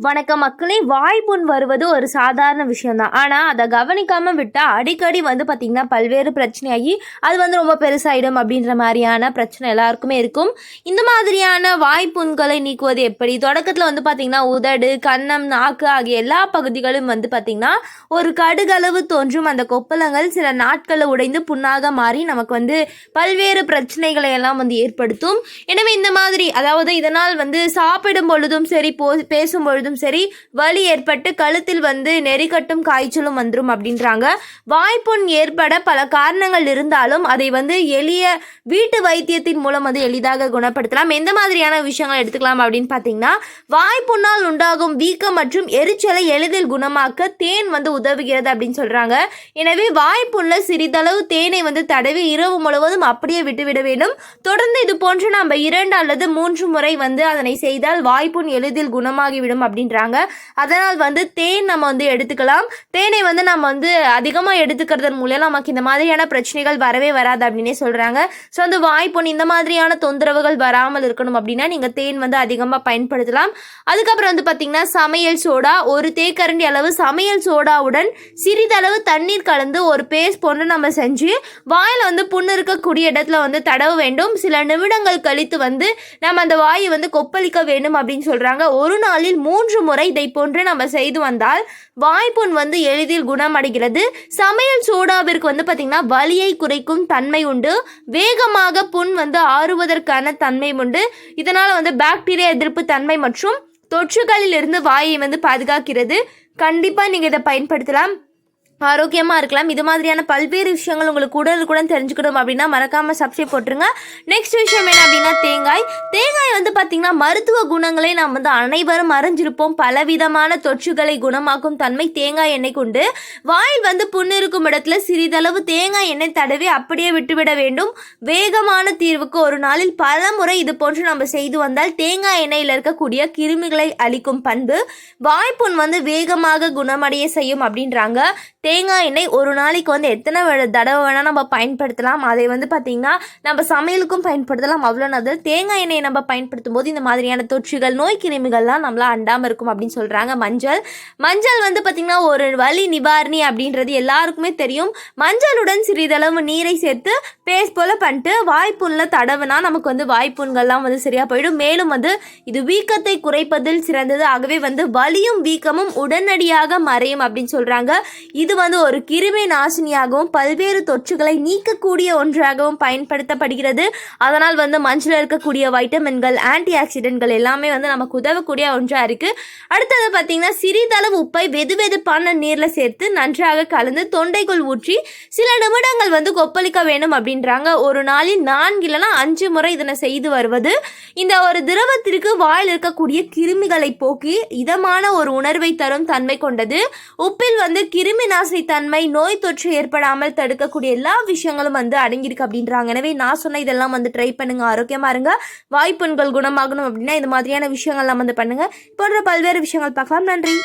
வணக்கம் மக்களே. வாய்ப்புண் வருவது ஒரு சாதாரண விஷயம்தான். ஆனால் அதை கவனிக்காமல் விட்டால் அடிக்கடி பார்த்திங்கன்னா பல்வேறு பிரச்சனையாகி அது ரொம்ப பெருசாகிடும் அப்படின்ற மாதிரியான பிரச்சனை எல்லாருக்குமே இருக்கும். இந்த மாதிரியான வாய்ப்புண்களை நீக்குவது எப்படி? தொடக்கத்தில் பார்த்திங்கன்னா உதடு, கன்னம், நாக்கு ஆகிய எல்லா பகுதிகளும் பார்த்திங்கன்னா ஒரு கடுகளவு தோன்றும் அந்த கொப்பளங்கள் சில நாட்களில் உடைந்து புண்ணாக மாறி நமக்கு பல்வேறு பிரச்சனைகளை எல்லாம் ஏற்படுத்தும். எனவே இந்த மாதிரி அதாவது இதனால் சாப்பிடும் பொழுதும் சரி, பேசும் பொழுதும் சரி வலி ஏற்பட்டு கழுத்தில் நெறிக்கட்டும் காய்ச்சலும் வந்துடும் அப்படின்றாங்க. வாய்ப்புண் ஏற்பட பல காரணங்கள் இருந்தாலும் அதை எளிய வீட்டு வைத்தியத்தின் மூலம் எளிதாக குணப்படுத்தலாம். எந்த மாதிரியான விஷயங்கள் எடுத்துக்கலாம் அப்படின்னு பார்த்தீங்கன்னா, வாய்ப்புண்ணால் உண்டாகும் வீக்கம் மற்றும் எரிச்சலை எளிதில் குணமாக்க தேன் உதவுகிறது அப்படின்னு சொல்றாங்க. எனவே வாய்ப்புண்ல சிறிதளவு தேனை தடவி இரவு முழுவதும் அப்படியே விட்டுவிட வேண்டும். தொடர்ந்து இது போன்று நம்ம 2 அல்லது 3 முறை அதனை செய்தால் வாய்ப்புண் எளிதில் குணமாகிவிடும் அப்படின்றாங்க. அதனால் தேன் நம்ம எடுத்துக்கலாம். தேனை நம்ம அதிகமாக எடுத்துக்கிறதன் மூலம் நமக்கு இந்த மாதிரியான பிரச்சனைகள் வரவே வராது அப்படின்னே சொல்றாங்க. ஸோ வாய்ப்புண் இந்த மாதிரியான தொந்தரவுகள் வராமல் இருக்கணும் அப்படின்னா நீங்கள் தேன் அதிகமாக பயன்படுத்தலாம். அதுக்கப்புறம் பார்த்தீங்கன்னா சமையல் சோடா, ஒரு தேக்கரண்டி அளவு சமையல் சோடாவுடன் சிறிதளவு தண்ணீர் கலந்து ஒரு பேஸ்ட் போன்று நம்ம செஞ்சு வாயில் புண்ணு இருக்கக்கூடிய இடத்துல தடவ வேண்டும். சில நிமிடங்கள் கழித்து நம்ம அந்த வாயை கொப்பளிக்க வேண்டும் அப்படின்னு சொல்றாங்க. ஒரு நாளில் 3 முறை இதை போன்று நம்ம செய்து வந்தால் வாய்ப்புண் எளிதில் குணமடைகிறது. சமையல் சோடாவிற்கு பார்த்தீங்கன்னா வலியை குறைக்கும் தன்மை உண்டு. வேகமாக புண் ஆறுவதற்கான தன்மை உண்டு. இதனால் பாக்டீரியா எதிர்ப்பு தன்மை மற்றும் தொற்றுகளில் இருந்து வாயை பாதுகாக்கிறது. கண்டிப்பாக நீங்கள் இதை பயன்படுத்தலாம், ஆரோக்கியமாக இருக்கலாம். இது மாதிரியான பல்வேறு விஷயங்கள் உங்களுக்கு உடனுக்குடன் தெரிஞ்சுக்கணும் அப்படின்னா மறக்காமல் சப்ஸ்கிரைப் போட்டுருங்க. நெக்ஸ்ட் விஷயம் என்ன அப்படின்னா தேங்காய் பார்த்திங்கன்னா மருத்துவ குணங்களை நாம் அனைவரும் அறிஞ்சிருப்போம். பலவிதமான தொற்றுகளை குணமாக்கும் தன்மை தேங்காய் எண்ணெய் கொண்டு. வாயில் புண்ணு இருக்கும் இடத்துல சிறிதளவு தேங்காய் எண்ணெய் தடவி அப்படியே விட்டுவிட வேண்டும். வேகமான தீர்வுக்கு ஒரு நாளில் பல முறை இது போன்று நம்ம செய்து வந்தால் தேங்காய் எண்ணெயில் இருக்கக்கூடிய கிருமிகளை அளிக்கும் பண்பு வாய்ப்புண் வேகமாக குணமடைய செய்யும் அப்படின்றாங்க. தேங்காய் எண்ணெய் ஒரு நாளைக்கு எத்தனை தடவை வேணால் நம்ம பயன்படுத்தலாம். அதை பார்த்திங்கன்னா நம்ம சமையலுக்கும் பயன்படுத்தலாம். அவ்வளோ நல்லது. தேங்காய் எண்ணெயை நம்ம பயன்படுத்தும் போது இந்த மாதிரியான தொற்றுகள், நோய் கிருமிகள்லாம் நம்மளால் அண்டாமல் இருக்கும் அப்படின்னு சொல்கிறாங்க. மஞ்சள் பார்த்திங்கன்னா ஒரு வலி நிவாரணி அப்படின்றது எல்லாருக்குமே தெரியும். மஞ்சளுடன் சிறிதளவு நீரை சேர்த்து பேஸ்ட் போல் பண்ணிட்டு வாய்ப்புண்ணில் தடவுனா நமக்கு வாய்ப்புண்கள்லாம் சரியாக போயிடும். மேலும் இது வீக்கத்தை குறைப்பதில் சிறந்தது. ஆகவே வலியும் வீக்கமும் உடனடியாக மறையும் அப்படின்னு சொல்கிறாங்க. இது ஒரு கிருமி நாசினியாகவும் பல்வேறு தொற்றுகளை நீக்கக்கூடிய ஒன்றாகவும் பயன்படுத்தப்படுகிறது. அதனால் மஞ்சள் இருக்கக்கூடிய வைட்டமின்கள், ஆன்டி ஆக்சிடென்ட்கள் எல்லாமே நமக்கு உதவக்கூடிய ஒன்றாக இருக்குது. அடுத்தது பார்த்திங்கன்னா சிறிதளவு உப்பை வெதுவெதுப்பான நீரில் சேர்த்து நன்றாக கலந்து தொண்டைக்குள் ஊற்றி சில நிமிடங்கள் கொப்பளிக்க வேண்டும் அப்படின்றாங்க. ஒரு நாளில் 4 இல்லைனா 5 முறை இதனை செய்து வருவது இந்த ஒரு திரவத்திற்கு வாயில் இருக்கக்கூடிய கிருமிகளை போக்கி இதமான ஒரு உணர்வை தரும் தன்மை கொண்டது. உப்பில் கிருமி நாசினி தன்மை, நோய் தொற்று ஏற்படாமல் தடுக்கக்கூடிய எல்லா விஷயங்களும் அடங்கியிருக்கு அப்படின்றாங்க. எனவே நான் சொன்ன இதெல்லாம் ட்ரை பண்ணுங்க, ஆரோக்கியமா இருங்க. வாய்ப்புண்கள் குணமாகணும் அப்படின்னா இது மாதிரியான விஷயங்கள்லாம் பண்ணுங்க. போன்ற பல்வேறு விஷயங்கள் பார்க்கலாம். நன்றி.